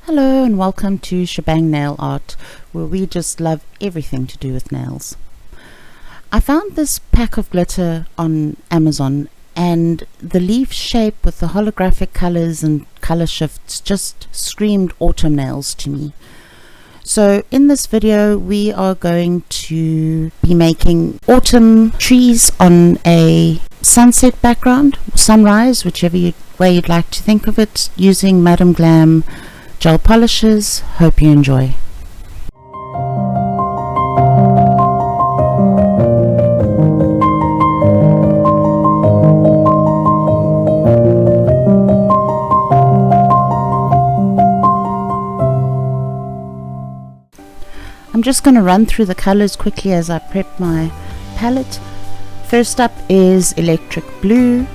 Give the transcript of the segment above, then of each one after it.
Hello and welcome to Shebang Nail Art, where we just love everything to do with nails. I found this pack of glitter on Amazon, and the leaf shape with the holographic colors and color shifts just screamed autumn nails to me. So in this video we are going to be making autumn trees on a sunset background, sunrise, whichever way you'd like to think of it, using Madam Glam gel polishes. Hope you enjoy. I'm just going to run through the colors quickly as I prep my palette. First up is electric blue,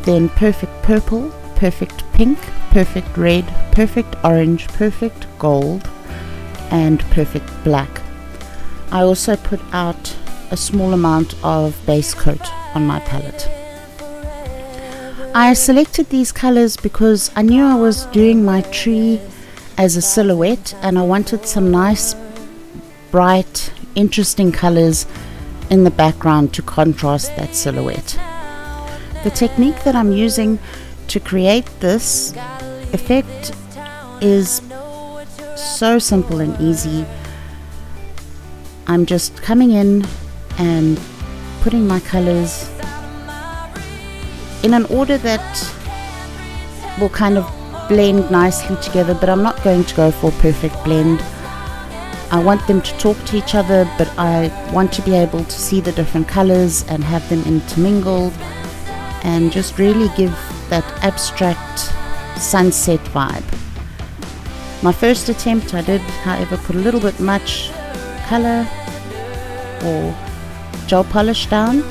then perfect purple, perfect pink, perfect red, perfect orange, perfect gold, and perfect black. I also put out a small amount of base coat on my palette. I selected these colors because I knew I was doing my tree as a silhouette, and I wanted some nice, bright, interesting colors in the background to contrast that silhouette. The technique that I'm using to create this effect is so simple and easy. I'm just coming in and putting my colors in an order that will kind of blend nicely together, but I'm not going to go for a perfect blend. I want them to talk to each other, but I want to be able to see the different colors and have them intermingled and just really give that abstract sunset vibe. My first attempt, I did, however, put a little bit much color or gel polish down,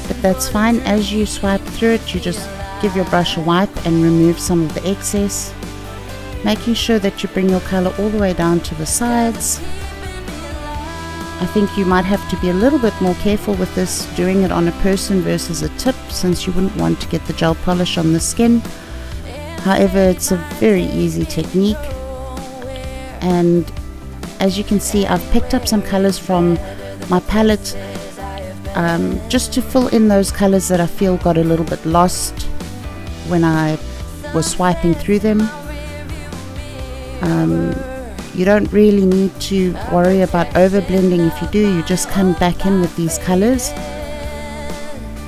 but that's fine. As you swipe through it, you just give your brush a wipe and remove some of the excess, making sure that you bring your color all the way down to the sides. I think you might have to be a little bit more careful with this, doing it on a person versus a tip, since you wouldn't want to get the gel polish on the skin. However, it's a very easy technique, and as you can see, I've picked up some colors from my palette just to fill in those colors that I feel got a little bit lost when I was swiping through them. You don't really need to worry about over blending. If you do, you just come back in with these colors,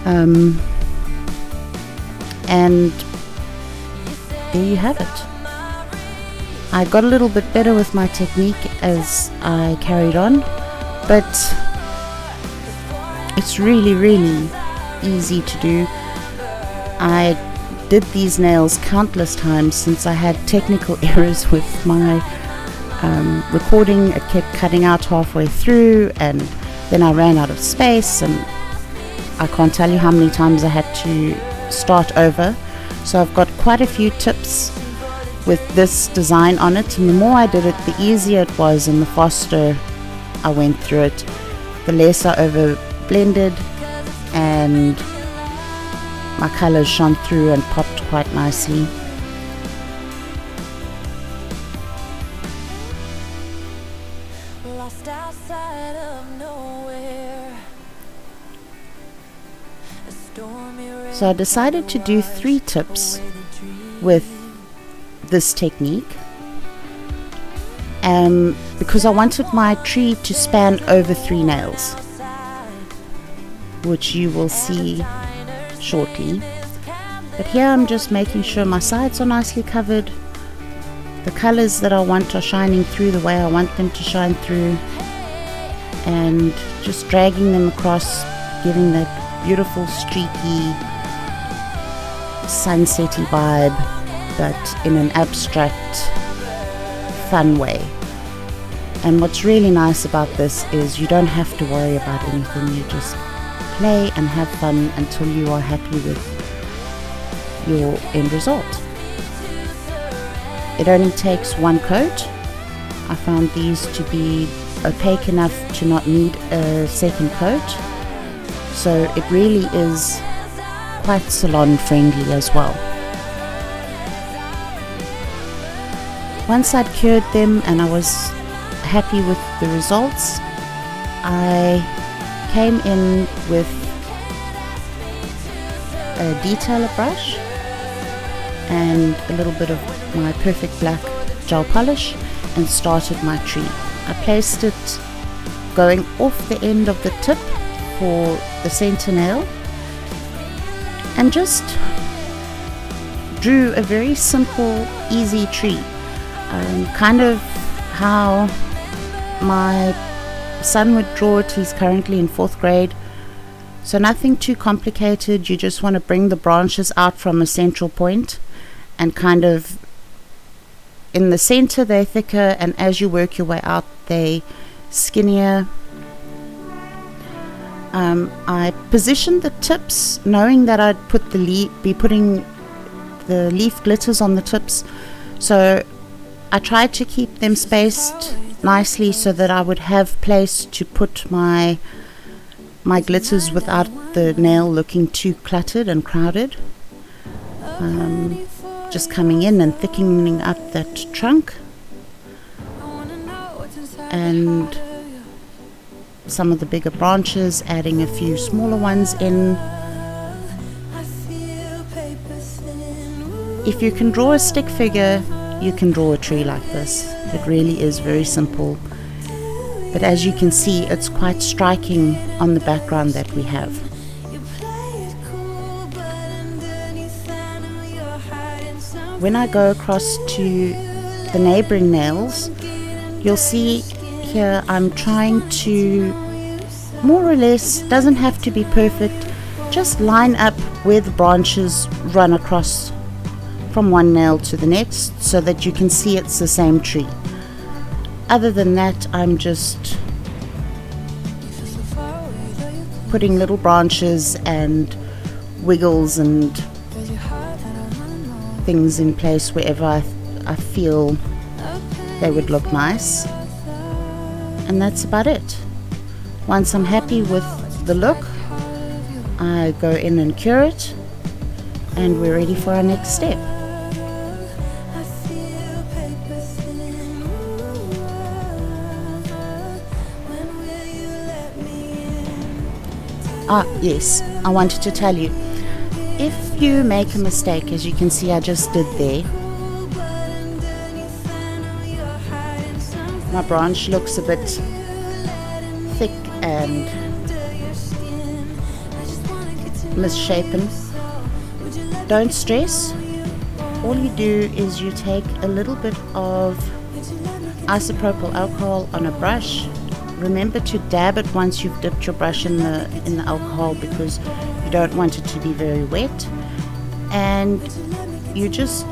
and there you have it. I got a little bit better with my technique as I carried on, but it's really easy to do. I did these nails countless times since I had technical errors with my recording. It kept cutting out halfway through, and then I ran out of space, and I can't tell you how many times I had to start over. So I've got quite a few tips with this design on it, and the more I did it, the easier it was, and the faster I went through it. The less I over blended, and my colors shone through and popped quite nicely. So I decided to do 3 tips with this technique, because I wanted my tree to span over 3 nails, which you will see shortly. But here I'm just making sure my sides are nicely covered, the colors that I want are shining through the way I want them to shine through, and just dragging them across, giving that beautiful streaky sunsetty vibe, but in an abstract, fun way. And what's really nice about this is you don't have to worry about anything. You just play and have fun until you are happy with your end result. It only takes 1 coat. I found these to be opaque enough to not need a second coat, so it really is quite salon friendly as well. Once I'd cured them and I was happy with the results, I came in with a detailer brush and a little bit of my Perfect Black gel polish and started my tree. I placed it going off the end of the tip for the center nail and just drew a very simple, easy tree. Kind of how my son would draw it. He's currently in 4th grade. So nothing too complicated. You just want to bring the branches out from a central point and kind of in the center they're thicker, and as you work your way out they skinnier. I positioned the tips knowing that I'd be putting the leaf glitters on the tips, so I tried to keep them spaced nicely so that I would have place to put my glitters without the nail looking too cluttered and crowded. Just coming in and thickening up that trunk and some of the bigger branches, adding a few smaller ones in. If you can draw a stick figure, you can draw a tree like this. It really is very simple, but as you can see, it's quite striking on the background that we have. When I go across to the neighboring nails, you'll see here I'm trying to more or less, doesn't have to be perfect, just line up where the branches run across from one nail to the next so that you can see it's the same tree. Other than that, I'm just putting little branches and wiggles and things in place wherever I feel they would look nice, and that's about it. Once I'm happy with the look, I go in and cure it, and we're ready for our next step. Yes, I wanted to tell you, if you make a mistake, as you can see I just did there, my branch looks a bit thick and misshapen. Don't stress. All you do is you take a little bit of isopropyl alcohol on a brush. Remember to dab it once you've dipped your brush in the alcohol, because you don't want it to be very wet, and you just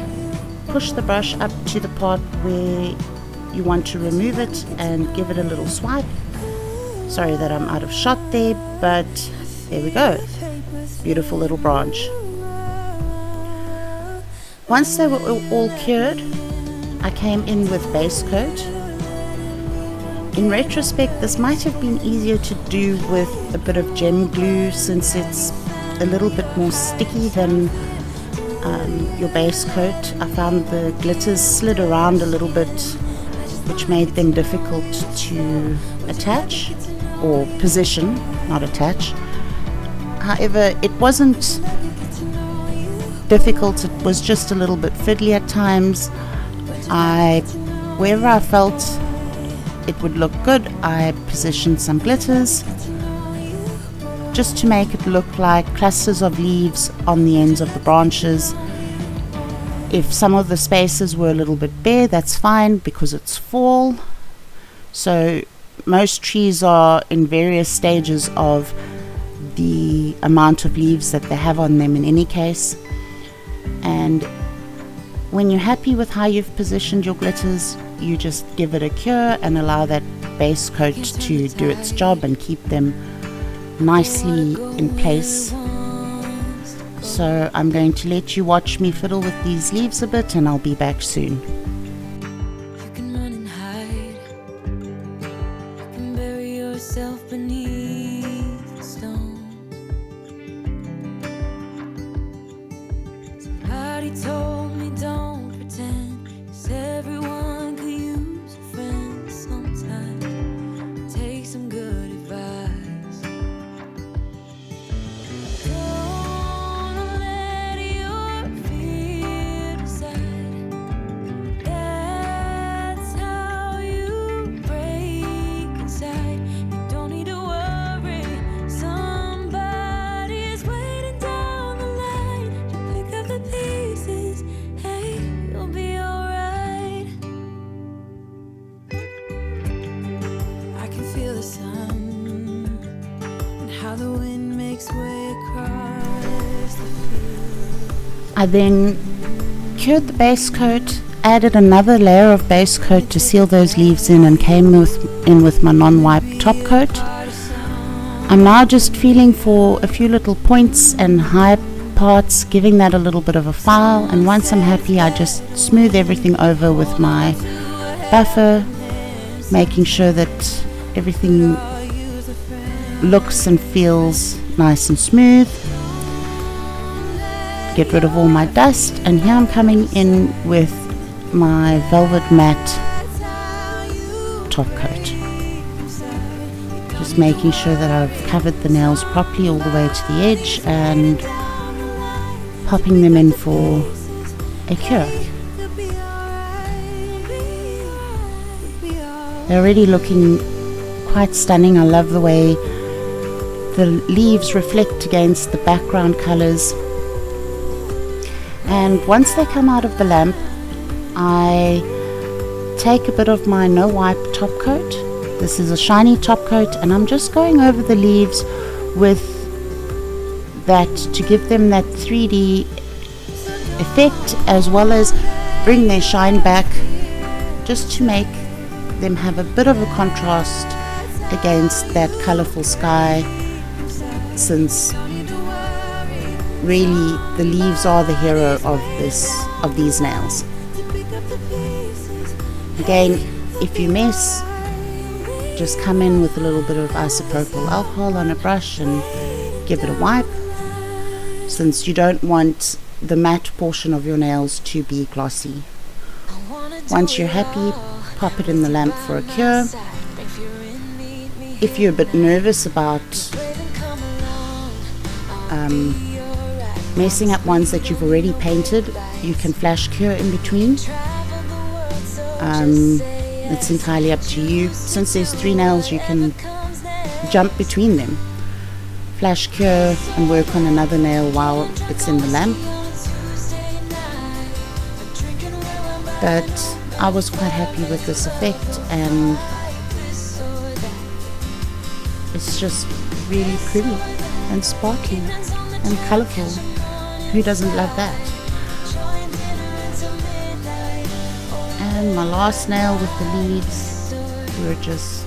push the brush up to the part where you want to remove it and give it a little swipe. Sorry that I'm out of shot there, but there we go. Beautiful little branch. Once they were all cured, I came in with base coat. In retrospect, this might have been easier to do with a bit of gem glue, since it's a little bit more sticky than your base coat. I found the glitters slid around a little bit, which made them difficult to attach or position, not attach. However, it wasn't difficult, it was just a little bit fiddly at times. Wherever I felt it would look good, I positioned some glitters just to make it look like clusters of leaves on the ends of the branches. If some of the spaces were a little bit bare, that's fine, because it's fall. So most trees are in various stages of the amount of leaves that they have on them in any case. And when you're happy with how you've positioned your glitters, you just give it a cure and allow that base coat to do its job and keep them nicely in place. So I'm going to let you watch me fiddle with these leaves a bit, and I'll be back soon. You can run and hide. You can bury yourself beneath the stones. Somebody told me don't pretend, 'cause everyone I then cured the base coat, added another layer of base coat to seal those leaves in, and came in with my non-wipe top coat. I'm now just feeling for a few little points and high parts, giving that a little bit of a file, and once I'm happy I just smooth everything over with my buffer, making sure that everything looks and feels nice and smooth. Get rid of all my dust, and here I'm coming in with my velvet matte top coat, just making sure that I've covered the nails properly all the way to the edge and popping them in for a cure. They're already looking quite stunning. I love the way the leaves reflect against the background colors. And once they come out of the lamp, I take a bit of my no wipe top coat. This is a shiny top coat, and I'm just going over the leaves with that to give them that 3D effect, as well as bring their shine back, just to make them have a bit of a contrast against that colorful sky, since really the leaves are the hero of these nails. Again, if you mess, just come in with a little bit of isopropyl alcohol on a brush and give it a wipe, since you don't want the matte portion of your nails to be glossy. Once you're happy, pop it in the lamp for a cure. If you're a bit nervous about messing up ones that you've already painted, you can flash cure in between. It's entirely up to you. Since there's 3 nails, you can jump between them. Flash cure and work on another nail while it's in the lamp. But I was quite happy with this effect, and it's just really pretty and sparkly and colourful. Who doesn't love that? And my last nail with the leaves, we're just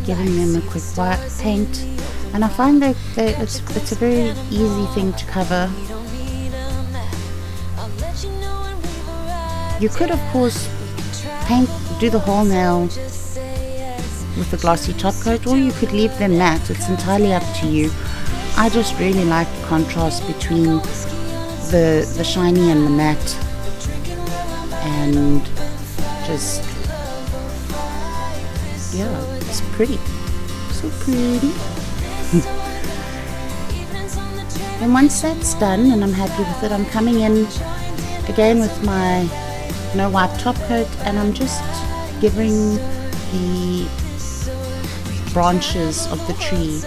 giving them a quick white paint, and I find that it's a very easy thing to cover. You could of course do the whole nail with the glossy top coat, or you could leave them matte. It's entirely up to you. I just really like the contrast between the shiny and the matte, and just, yeah, it's pretty, so pretty. And once that's done and I'm happy with it, I'm coming in again with my no wipe top coat, and I'm just giving the branches of the tree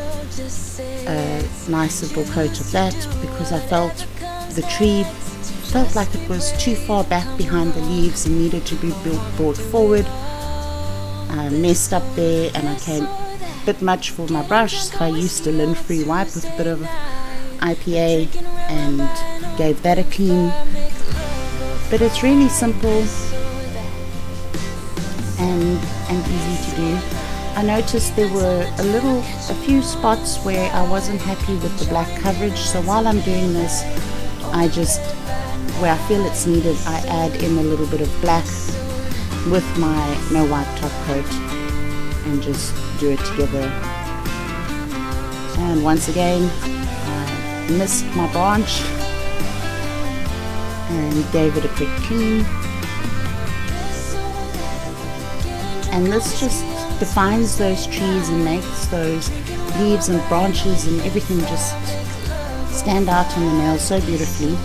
a nice little coat of that, because I felt the tree felt like it was too far back behind the leaves and needed to be brought forward. I messed up there and I came a bit much for my brush, so I used a lint-free wipe with a bit of IPA and gave that a clean. But it's really simple and easy to do. I noticed there were a few spots where I wasn't happy with the black coverage, so while I'm doing this, where I feel it's needed, I add in a little bit of black with my no wipe top coat and just do it together. And once again, I missed my branch and gave it a quick clean, and this just defines those trees and makes those leaves and branches and everything just stand out on the nail so beautifully.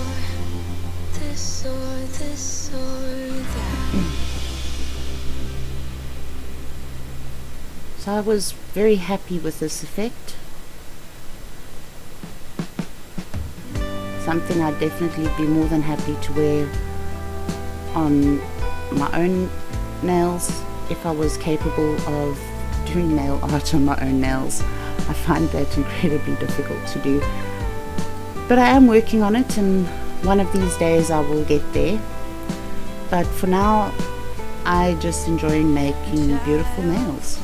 So I was very happy with this effect. Something I'd definitely be more than happy to wear on my own nails if I was capable of doing nail art on my own nails. I find that incredibly difficult to do. But I am working on it, and one of these days I will get there. But for now, I just enjoy making beautiful nails.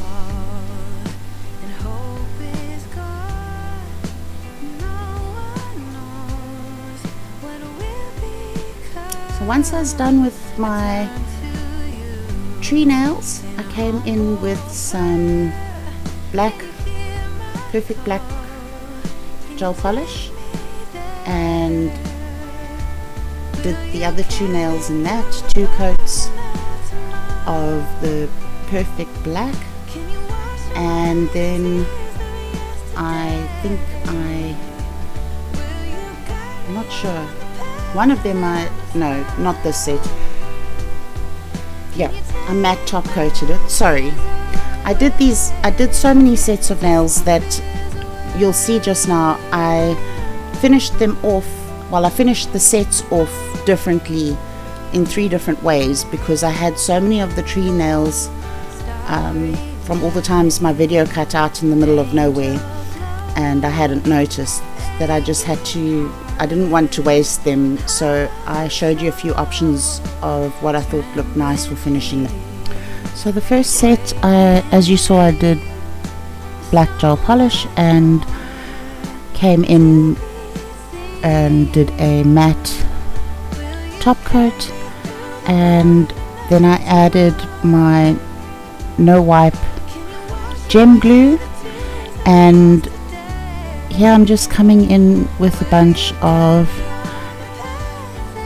So once I was done with my tree nails, I came in with some perfect black gel polish, and did the other two nails in that, 2 coats of the perfect black, and then I'm not sure, one of them no, not this set, yeah, I matte top coated it. Sorry, I did so many sets of nails that you'll see just now. I finished them off, I finished the sets off differently in 3 different ways, because I had so many of the tree nails from all the times my video cut out in the middle of nowhere, and I hadn't noticed that I didn't want to waste them, so I showed you a few options of what I thought looked nice for finishing. So the first set, as you saw, I did black gel polish and came in and did a matte top coat, and then I added my no wipe gem glue, and here I'm just coming in with a bunch of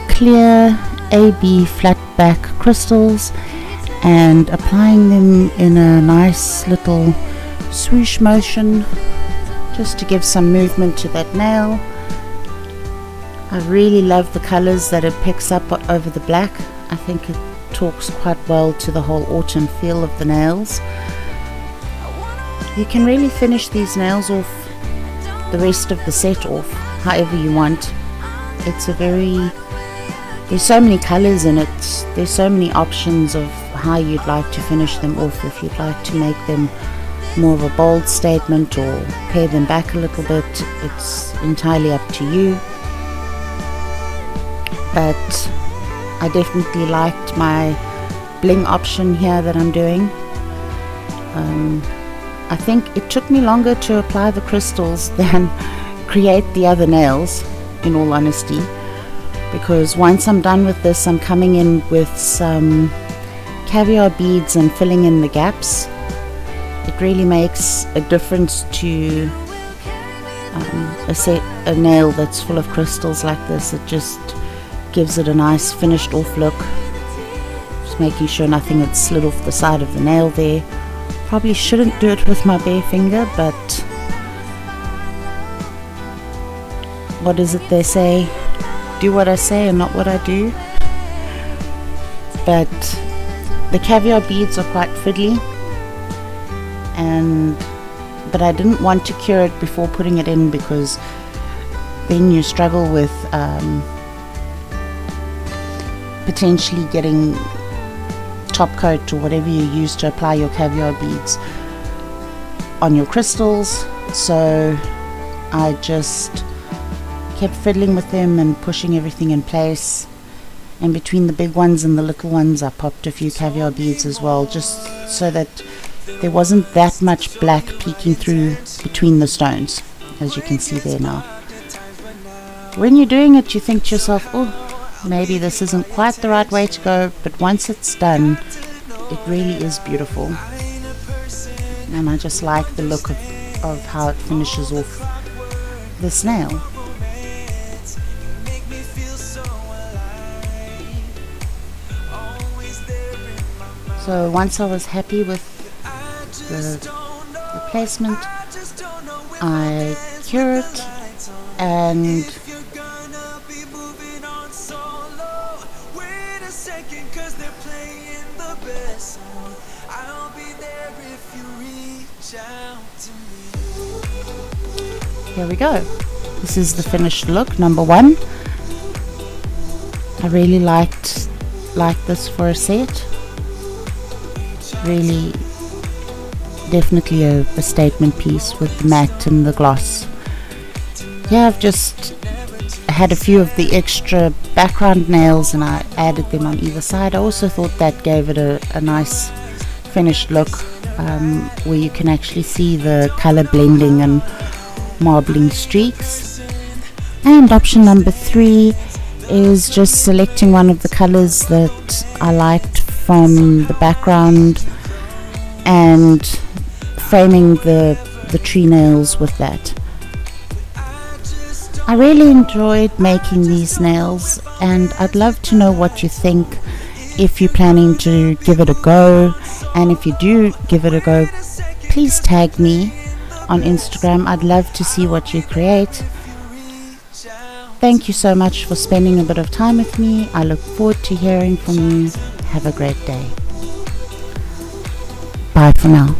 clear AB flat back crystals and applying them in a nice little swoosh motion just to give some movement to that nail. I really love the colors that it picks up over the black. I think it talks quite well to the whole autumn feel of the nails. You can really finish these nails off, the rest of the set off, however you want. There's so many colors in it, there's so many options of how you'd like to finish them off. If you'd like to make them more of a bold statement or pare them back a little bit, it's entirely up to you. But I definitely liked my bling option here that I'm doing. I think it took me longer to apply the crystals than create the other nails, in all honesty, because once I'm done with this, I'm coming in with some caviar beads and filling in the gaps. It really makes a difference to a nail that's full of crystals like this. It just gives it a nice finished off look. Just making sure nothing had slid off the side of the nail there. Probably shouldn't do it with my bare finger, but what is it they say? Do what I say and not what I do. But the caviar beads are quite fiddly, but I didn't want to cure it before putting it in, because then you struggle with potentially getting top coat or whatever you use to apply your caviar beads on your crystals. So I just kept fiddling with them and pushing everything in place, and between the big ones and the little ones I popped a few caviar beads as well, just so that there wasn't that much black peeking through between the stones, as you can see there now. When you're doing it, you think to yourself, oh, maybe this isn't quite the right way to go, but once it's done, it really is beautiful, and I just like the look of how it finishes off this nail. So once I was happy with the placement, I cure it, and here we go. This is the finished look, number 1. I really like this for a set. Really definitely a statement piece with the matte and the gloss. Yeah, I've just had a few of the extra background nails and I added them on either side. I also thought that gave it a nice finished look, where you can actually see the color blending and marbling streaks. And option number 3 is just selecting one of the colors that I liked from the background and framing the tree nails with that. I really enjoyed making these nails, and I'd love to know what you think if you're planning to give it a go. And if you do give it a go, please tag me on Instagram. I'd love to see what you create. Thank you so much for spending a bit of time with me. I look forward to hearing from you. Have a great day. Bye for now.